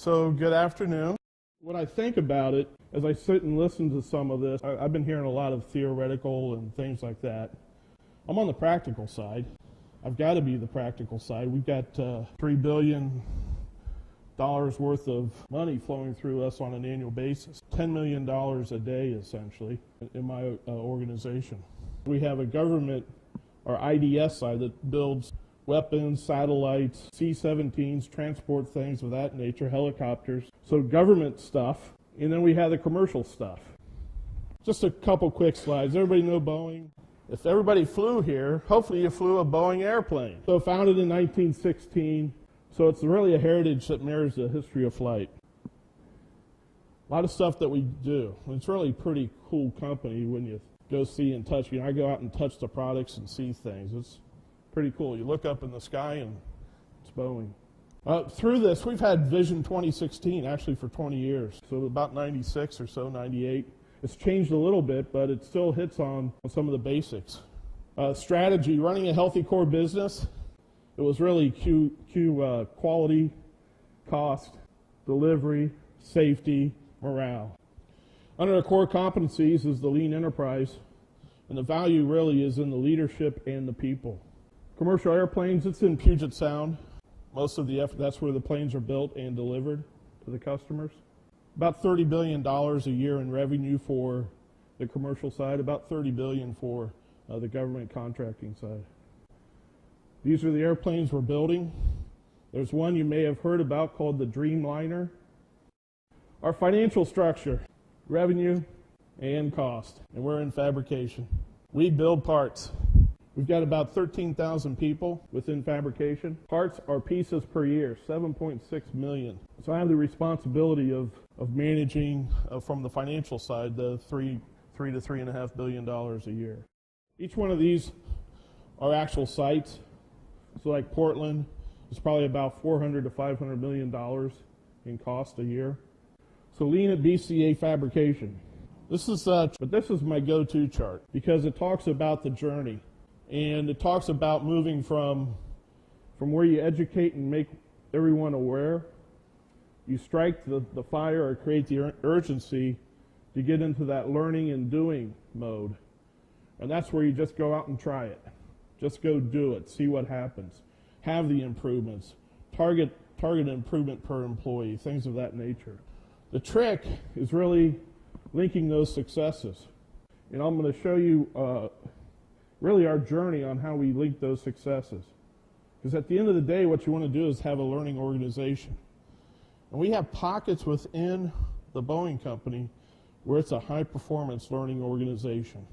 So good afternoon. When I think about it, as I sit and listen to some of this, I've been hearing a lot of theoretical and things like that. I'm on the practical side. I've got to be the practical side. We've got $3 billion worth of money flowing through us on an annual basis. $10 million a day, essentially, in my organization. We have a government, our IDS side, that builds weapons, satellites, C-17s, transport things of that nature, helicopters. So government stuff, and then we have the commercial stuff. Just a couple quick slides. Everybody know Boeing? If everybody flew here, hopefully you flew a Boeing airplane. So founded in 1916, so it's really a heritage that mirrors the history of flight. A lot of stuff that we do. It's really a pretty cool company when you go see and touch. I go out and touch the products and see things. It's pretty cool. You look up in the sky and it's Boeing. Through this, we've had Vision 2016 actually for 20 years. So about 96 or so, 98. It's changed a little bit, but it still hits on some of the basics. Strategy, running a healthy core business. It was really quality, cost, delivery, safety, morale. Under our core competencies is the lean enterprise, and the value really is in the leadership and the people. Commercial airplanes, it's in Puget Sound. Most of the effort, that's where the planes are built and delivered to the customers. About $30 billion a year in revenue for the commercial side, about $30 billion for the government contracting side. These are the airplanes we're building. There's one you may have heard about called the Dreamliner. Our financial structure, revenue and cost, and we're in fabrication. We build parts. We've got about 13,000 people within fabrication. Parts are pieces per year, 7.6 million. So I have the responsibility of managing, from the financial side, the $3 to $3.5 billion a year. Each one of these are actual sites. So like Portland is probably about $400 to $500 million in cost a year. So lean at BCA Fabrication. This is my go-to chart because it talks about the journey. And it talks about moving from where you educate and make everyone aware, you strike the fire or create the urgency to get into that learning and doing mode. And that's where you just go out and try it. Just go do it, see what happens. Have the improvements, target improvement per employee, things of that nature. The trick is really linking those successes. And I'm going to show you really our journey on how we link those successes. Because at the end of the day, what you want to do is have a learning organization. And we have pockets within the Boeing company where it's a high-performance learning organization,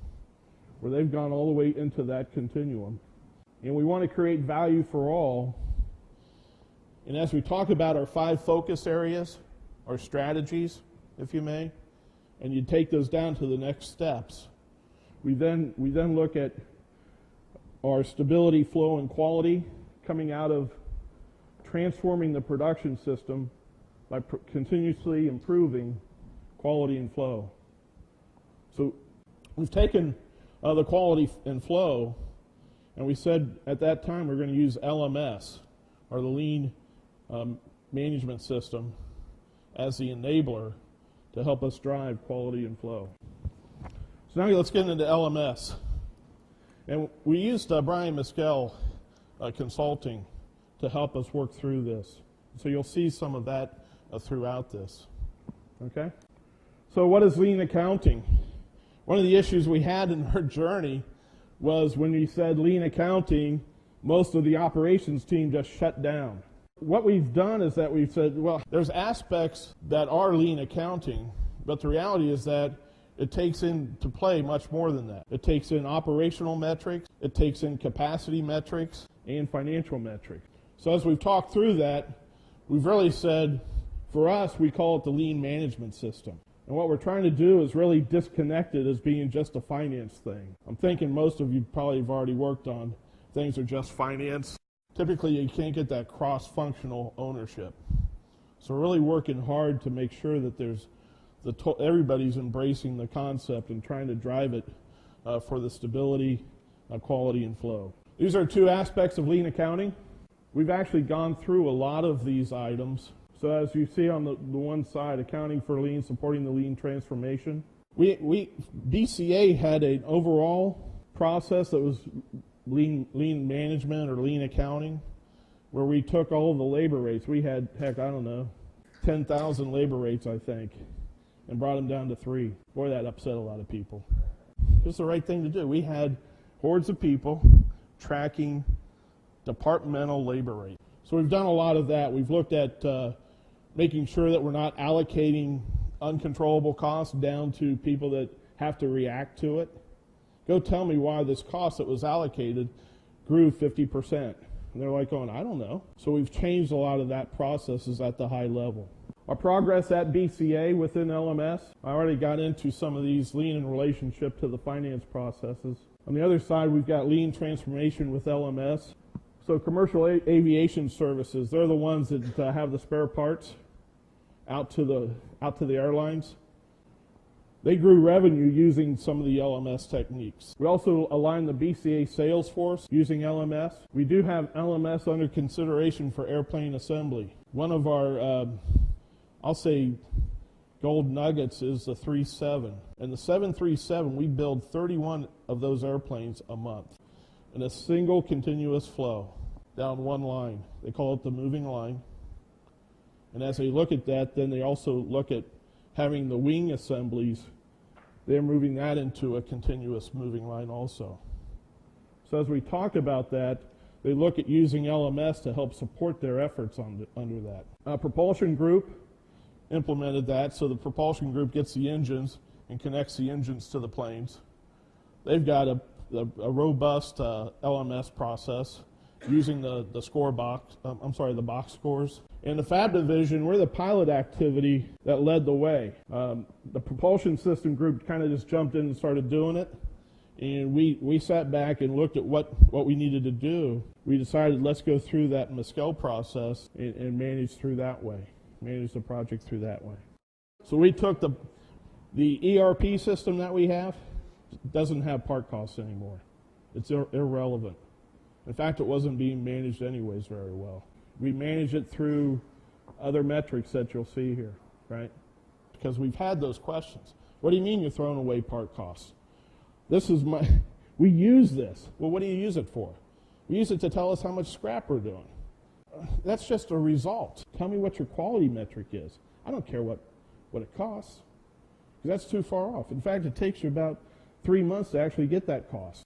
where they've gone all the way into that continuum. And we want to create value for all. And as we talk about our 5 focus areas, our strategies, if you may, and you take those down to the next steps, we then look at our stability, flow, and quality coming out of transforming the production system by continuously improving quality and flow. So we've taken the quality and flow, and we said at that time we're going to use LMS, or the lean management system, as the enabler to help us drive quality and flow. So now let's get into LMS. And we used Brian Mescal Consulting to help us work through this. So you'll see some of that throughout this. Okay? So what is lean accounting? One of the issues we had in our journey was when we said lean accounting, most of the operations team just shut down. What we've done is that we've said, well, there's aspects that are lean accounting, but the reality is that it takes into play much more than that. It takes in operational metrics, it takes in capacity metrics, and financial metrics. So as we've talked through that, we've really said, for us, we call it the lean management system. And what we're trying to do is really disconnect it as being just a finance thing. I'm thinking most of you probably have already worked on things that are just finance. Typically, you can't get that cross-functional ownership. So we're really working hard to make sure that everybody's embracing the concept and trying to drive it for the stability, quality, and flow. These are 2 aspects of lean accounting. We've actually gone through a lot of these items, So as you see on the one side, accounting for lean, supporting the lean transformation. BCA had an overall process that was lean management or lean accounting, where we took all of the labor rates. We had, 10,000 labor rates, I think, and brought them down to 3. Boy, that upset a lot of people. It was the right thing to do. We had hordes of people tracking departmental labor rates. So we've done a lot of that. We've looked at making sure that we're not allocating uncontrollable costs down to people that have to react to it. Go tell me why this cost that was allocated grew 50%. And they're like going, I don't know. So we've changed a lot of that processes at the high level. Our progress at BCA within LMS, I already got into some of these lean in relationship to the finance processes. On the other side, we've got lean transformation with LMS. So commercial aviation services, they're the ones that have the spare parts out to the airlines. They grew revenue using some of the LMS techniques. We also aligned the BCA sales force using LMS. We do have LMS under consideration for airplane assembly. One of our, I'll say, gold nuggets is the 737. And the 737, we build 31 of those airplanes a month in a single continuous flow down one line. They call it the moving line. And as they look at that, then they also look at having the wing assemblies. They're moving that into a continuous moving line also. So as we talk about that, they look at using LMS to help support their efforts under that. Propulsion group implemented that, so the propulsion group gets the engines and connects the engines to the planes. They've got a robust LMS process using the box scores. In the Fab division, we're the pilot activity that led the way. The propulsion system group kind of just jumped in and started doing it. And we sat back and looked at what we needed to do. We decided, let's go through that Mescal process and manage through that way, manage the project through that way. So we took the ERP system that we have, doesn't have part costs anymore. It's irrelevant. In fact, it wasn't being managed anyways very well. We manage it through other metrics that you'll see here, right? Because we've had those questions. What do you mean you're throwing away part costs? We use this. Well, what do you use it for? We use it to tell us how much scrap we're doing. That's just a result. Tell me what your quality metric is. I don't care what it costs, because that's too far off. In fact, it takes you about 3 months to actually get that cost.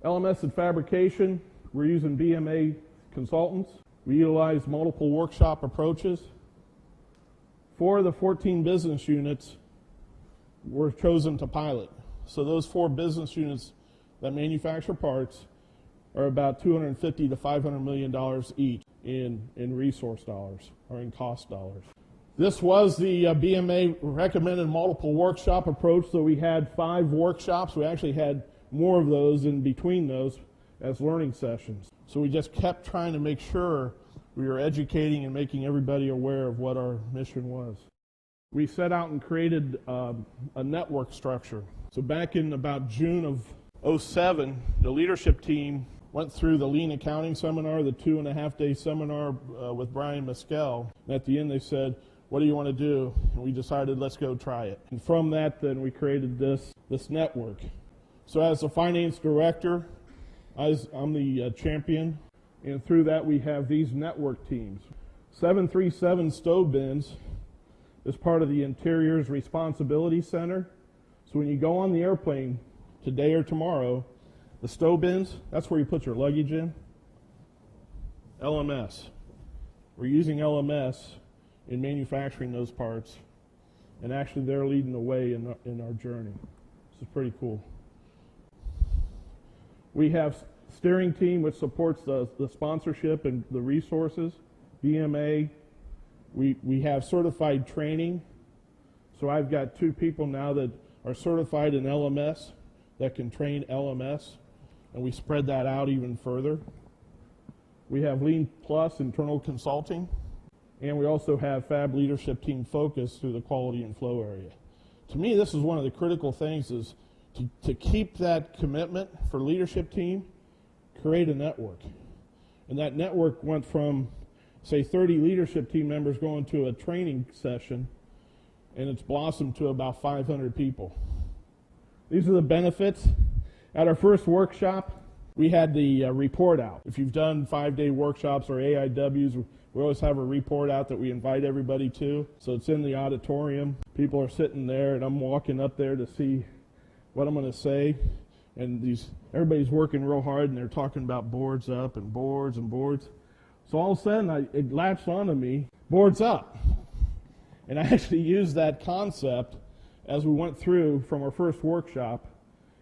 LMS and fabrication, we're using BMA consultants. We utilize multiple workshop approaches. 4 of the 14 business units were chosen to pilot. So those 4 business units that manufacture parts are about $250 to $500 million each in resource dollars or in cost dollars. This was the BMA recommended multiple workshop approach, so we had 5 workshops. We actually had more of those in between those as learning sessions. So we just kept trying to make sure we were educating and making everybody aware of what our mission was. We set out and created a network structure. So back in about June of 2007, the leadership team went through the Lean Accounting Seminar, the 2.5-day seminar with Brian Mescal. And at the end they said, what do you want to do? And we decided, let's go try it. And from that, then we created this network. So as the finance director, I'm the champion. And through that, we have these network teams. 737 stove bins is part of the Interior's Responsibility Center. So when you go on the airplane today or tomorrow, the stove bins, that's where you put your luggage in. LMS. We're using LMS in manufacturing those parts. And actually, they're leading the way in our journey. This is pretty cool. We have steering team, which supports the sponsorship and the resources. BMA. We have certified training. So I've got 2 people now that are certified in LMS that can train LMS, and we spread that out even further. We have Lean Plus internal consulting, and we also have Fab leadership team focus through the quality and flow area. To me, this is one of the critical things is to keep that commitment for leadership team, create a network. And that network went from say 30 leadership team members going to a training session, and it's blossomed to about 500 people. These are the benefits. At our first workshop, we had the report out. If you've done 5-day workshops or AIWs, we always have a report out that we invite everybody to. So it's in the auditorium. People are sitting there, and I'm walking up there to see what I'm going to say. And everybody's working real hard, and they're talking about boards up and boards and boards. So all of a sudden, it latched onto me, boards up. And I actually used that concept as we went through from our first workshop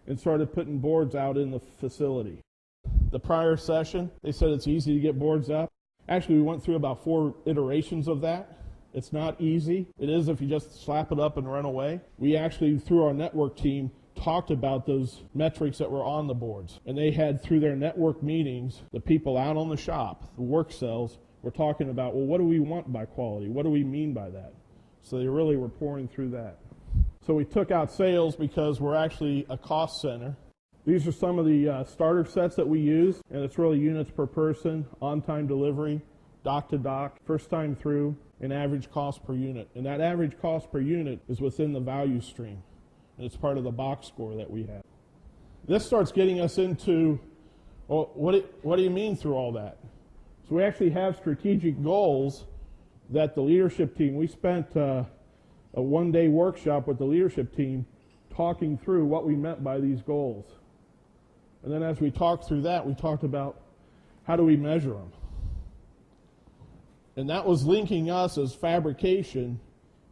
and started putting boards out in the facility. The prior session, they said it's easy to get boards up. Actually, we went through about 4 iterations of that. It's not easy. It is if you just slap it up and run away. We actually, through our network team, talked about those metrics that were on the boards. And they had, through their network meetings, the people out on the shop, the work cells, were talking about, well, what do we want by quality? What do we mean by that? So they really were pouring through that. So we took out sales because we're actually a cost center. These are some of the starter sets that we use, and it's really units per person, on-time delivery, dock to dock, first time through, and average cost per unit. And that average cost per unit is within the value stream, and it's part of the box score that we have. This starts getting us into, well, what do you mean through all that? So we actually have strategic goals that the leadership team, we spent a 1-day workshop with the leadership team talking through what we meant by these goals. And then as we talked through that, we talked about how do we measure them. And that was linking us as fabrication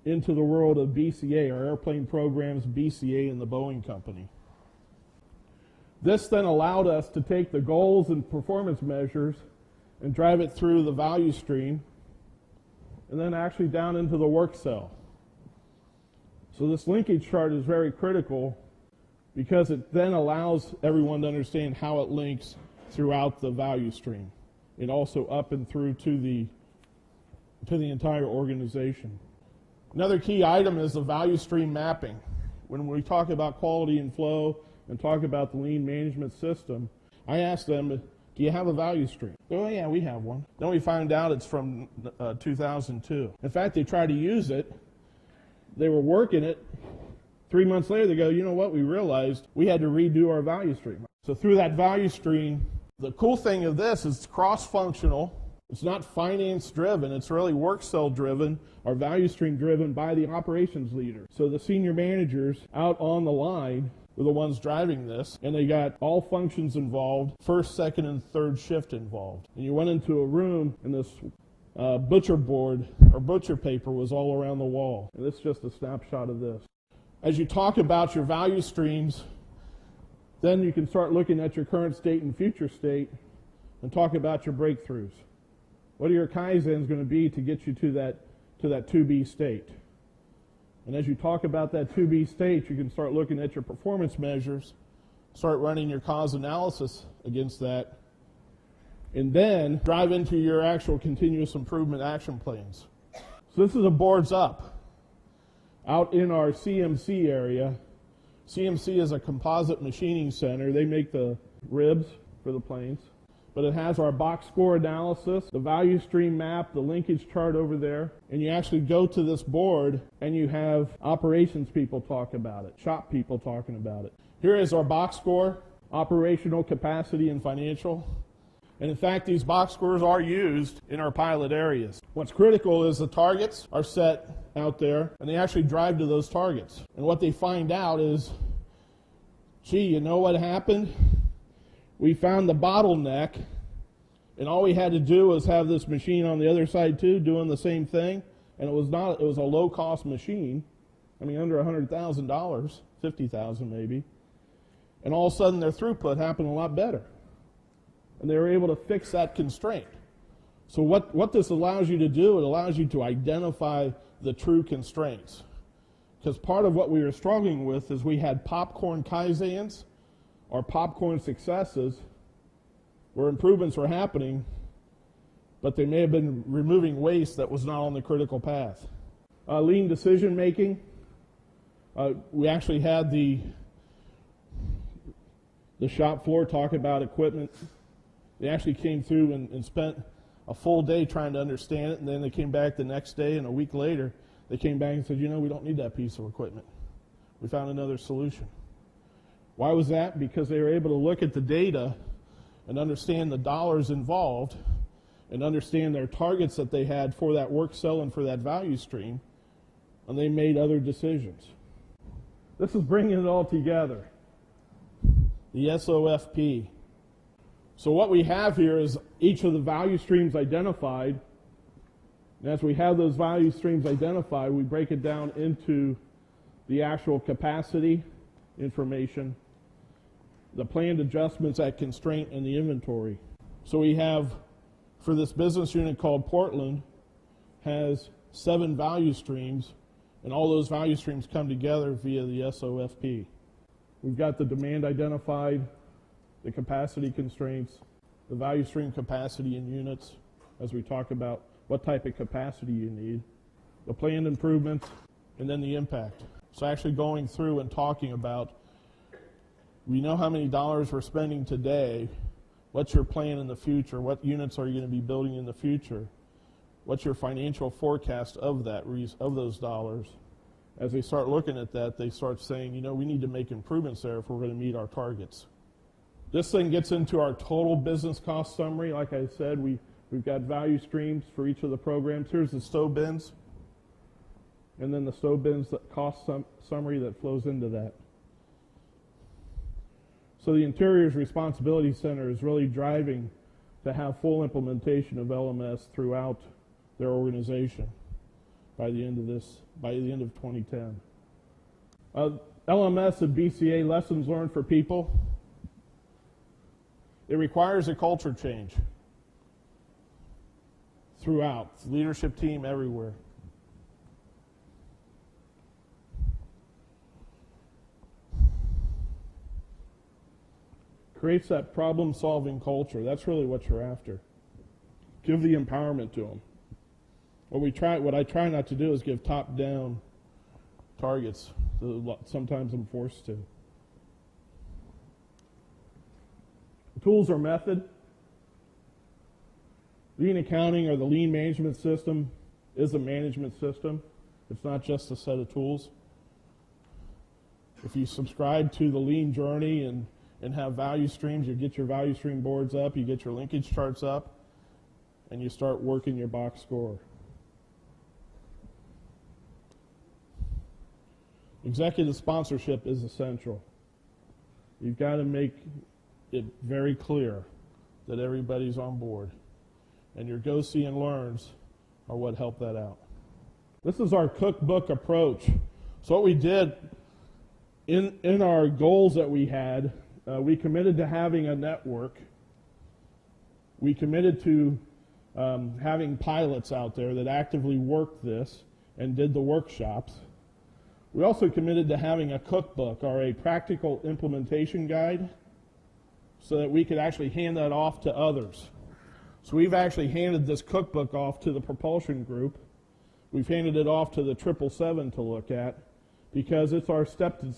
into the world of BCA, our airplane programs, BCA, and the Boeing company. This then allowed us to take the goals and performance measures and drive it through the value stream and then actually down into the work cell. So this linkage chart is very critical because it then allows everyone to understand how it links throughout the value stream and also up and through to the entire organization. Another key item is the value stream mapping. When we talk about quality and flow and talk about the lean management system, I ask them, do you have a value stream? Oh yeah, we have one. Then we find out it's from 2002. In fact, they try to use it. They were working it. 3 months later, they go, you know what, we realized we had to redo our value stream. So through that value stream, the cool thing of this is it's cross-functional. It's not finance-driven. It's really work cell-driven or value stream-driven by the operations leader. So the senior managers out on the line were the ones driving this, and they got all functions involved, first, second, and third shift involved. And you went into a room, and this butcher board or butcher paper was all around the wall. And this is just a snapshot of this. As you talk about your value streams, then you can start looking at your current state and future state and talk about your breakthroughs. What are your Kaizens going to be to get you to that 2B state? And as you talk about that 2B state, you can start looking at your performance measures, start running your cause analysis against that, and then drive into your actual continuous improvement action plans. So this is a boards up. Out in our CMC area, CMC is a composite machining center. They make the ribs for the planes. But it has our box score analysis, the value stream map, the linkage chart over there. And you actually go to this board and you have operations people talk about it, shop people talking about it. Here is our box score, operational capacity and financial. And in fact, these box scores are used in our pilot areas. What's critical is the targets are set out there, and they actually drive to those targets. And what they find out is, gee, you know what happened? We found the bottleneck, and all we had to do was have this machine on the other side too, doing the same thing. And it was a low-cost machine. I mean, under $100,000, $50,000 maybe. And all of a sudden, their throughput happened a lot better. And they were able to fix that constraint. So what this allows you to do, it allows you to identify the true constraints. Because part of what we were struggling with is we had popcorn Kaizens or popcorn successes where improvements were happening, but they may have been removing waste that was not on the critical path. Lean decision making. We actually had the shop floor talk about equipment. They actually came through and spent a full day trying to understand it, and then they came back the next day, and a week later, they came back and said, we don't need that piece of equipment. We found another solution. Why was that? Because they were able to look at the data and understand the dollars involved and understand their targets that they had for that work cell and for that value stream, and they made other decisions. This is bringing it all together. The SOFP. So what we have here is each of the value streams identified, and as we have those value streams identified, we break it down into the actual capacity information, the planned adjustments at constraint, and the inventory. So we have, for this business unit called Portland, has 7 value streams, and all those value streams come together via the SOFP. We've got the demand identified, the capacity constraints, the value stream capacity in units, as we talk about what type of capacity you need, the planned improvements, and then the impact. So actually going through and talking about, we know how many dollars we're spending today, what's your plan in the future, what units are you going to be building in the future, what's your financial forecast of those dollars. As they start looking at that, they start saying, we need to make improvements there if we're going to meet our targets. This thing gets into our total business cost summary. Like I said, we've got value streams for each of the programs. Here's the stow bins, and then the stow bins cost summary that flows into that. So the Interiors Responsibility Center is really driving to have full implementation of LMS throughout their organization by the end of 2010. LMS and BCA lessons learned for people. It requires a culture change throughout, leadership team everywhere. Creates that problem-solving culture. That's really what you're after. Give the empowerment to them. What I try not to do is give top-down targets. Sometimes I'm forced to. Tools or method. Lean accounting or the lean management system is a management system. It's not just a set of tools. If you subscribe to the lean journey and have value streams, you get your value stream boards up, you get your linkage charts up, and you start working your box score. Executive sponsorship is essential. You've got to make it very clear that everybody's on board. And your go see and learns are what help that out. This is our cookbook approach. So what we did in our goals that we had, we committed to having a network. We committed to having pilots out there that actively worked this and did the workshops. We also committed to having a cookbook or a practical implementation guide so that we could actually hand that off to others. So we've actually handed this cookbook off to the propulsion group. We've handed it off to the 777 to look at because it's our step to,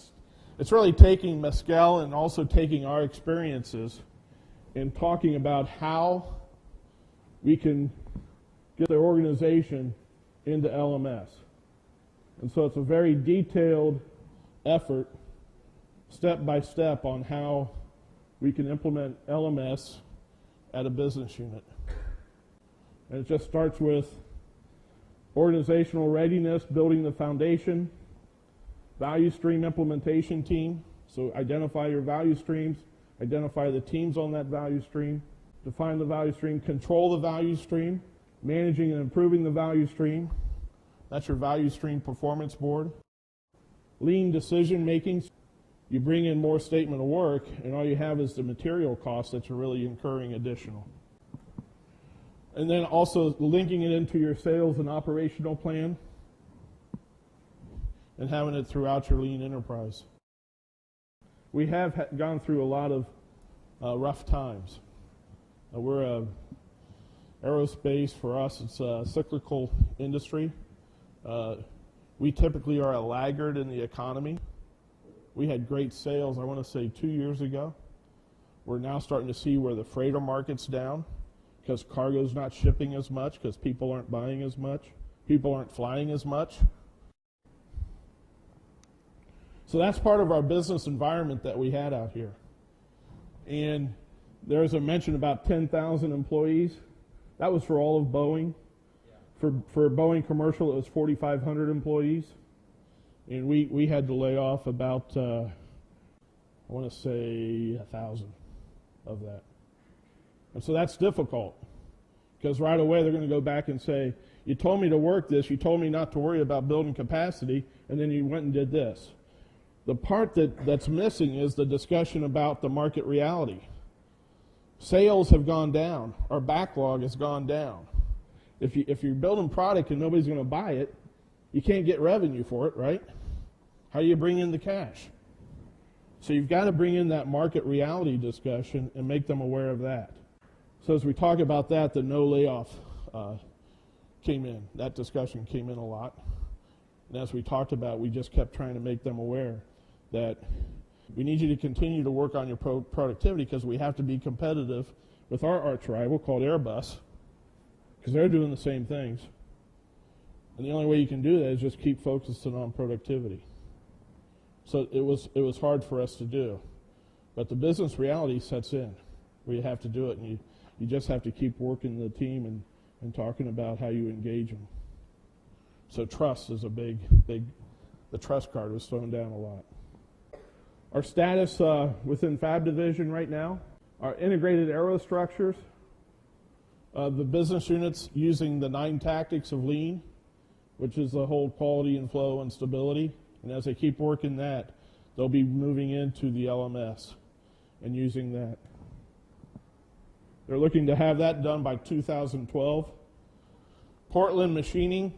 it's really taking Mescal and also taking our experiences and talking about how we can get the organization into LMS. And so it's a very detailed effort, step by step, on how we can implement LMS at a business unit. And it just starts with organizational readiness, building the foundation, value stream implementation team. So identify your value streams, identify the teams on that value stream, define the value stream, control the value stream, managing and improving the value stream. That's your value stream performance board. Lean decision making. You bring in more statement of work, and all you have is the material costs that you're really incurring additional. And then also linking it into your sales and operational plan and having it throughout your lean enterprise. We have gone through a lot of rough times. We're aerospace, for us, it's a cyclical industry. We typically are a laggard in the economy. We had great sales, I want to say 2 years ago. We're now starting to see where the freighter market's down. because cargo's not shipping as much, because people aren't buying as much, people aren't flying as much. So that's part of our business environment that we had out here. And there's a mention about 10,000 employees. That was for all of Boeing. For Boeing Commercial, it was 4,500 employees. And we had to lay off about, I want to say, 1,000 of that. And so that's difficult, because right away they're going to go back and say, you told me to work this, you told me not to worry about building capacity, and then you went and did this. The part that's missing is the discussion about the market reality. Sales have gone down. Our backlog has gone down. If you're building product and nobody's going to buy it, you can't get revenue for it, right? How do you bring in the cash? So you've got to bring in that market reality discussion and make them aware of that. So as we talk about that, the no layoff came in. That discussion came in a lot. And as we talked about, we just kept trying to make them aware that we need you to continue to work on your productivity, because we have to be competitive with our arch rival called Airbus, because they're doing the same things. And the only way you can do that is just keep focusing on productivity. So it was hard for us to do. But the business reality sets in where you have to do it, and you just have to keep working the team and talking about how you engage them. So trust is a big, the trust card was thrown down a lot. Our status within Fab Division right now, our integrated aerostructures, the business units using the 9 tactics of lean, which is the whole quality and flow and stability. And as they keep working that, they'll be moving into the LMS and using that. They're looking to have that done by 2012. Portland Machining,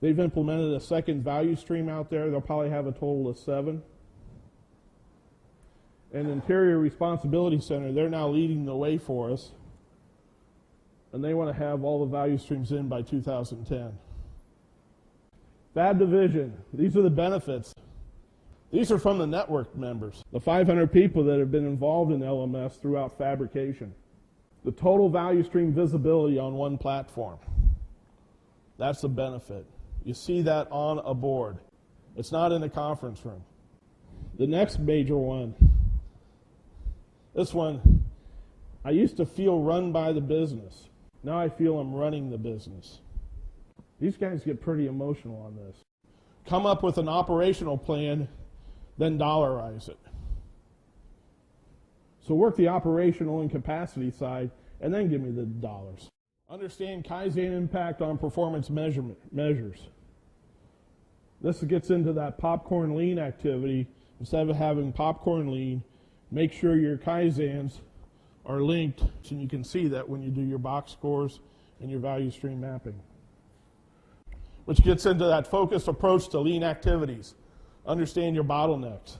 they've implemented a second value stream out there. They'll probably have a total of 7. And Interior Responsibility Center, they're now leading the way for us. And they want to have all the value streams in by 2010. Fab Division, these are the benefits. These are from the network members, the 500 people that have been involved in LMS throughout fabrication. The total value stream visibility on one platform. That's the benefit. You see that on a board. It's not in a conference room. The next major one, this one, I used to feel run by the business. Now I feel I'm running the business. These guys get pretty emotional on this. Come up with an operational plan, then dollarize it. So work the operational and capacity side, and then give me the dollars. Understand Kaizen impact on performance measures. This gets into that popcorn lean activity. Instead of having popcorn lean, make sure your Kaizens are linked, and you can see that when you do your box scores and your value stream mapping. Which gets into that focused approach to lean activities. Understand your bottlenecks.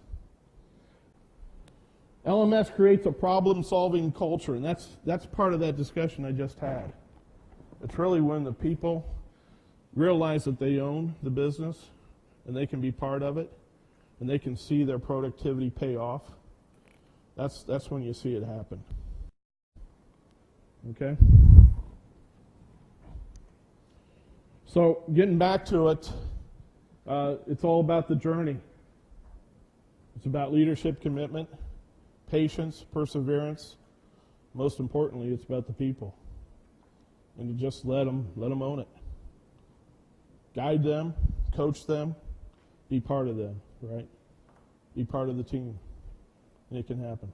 LMS creates a problem-solving culture, and that's part of that discussion I just had. It's really when the people realize that they own the business and they can be part of it and they can see their productivity pay off. That's when you see it happen. Okay? So getting back to it, it's all about the journey. It's about leadership commitment, patience, perseverance. Most importantly, it's about the people. And to just let them own it. Guide them, coach them, be part of them, right? Be part of the team. And it can happen.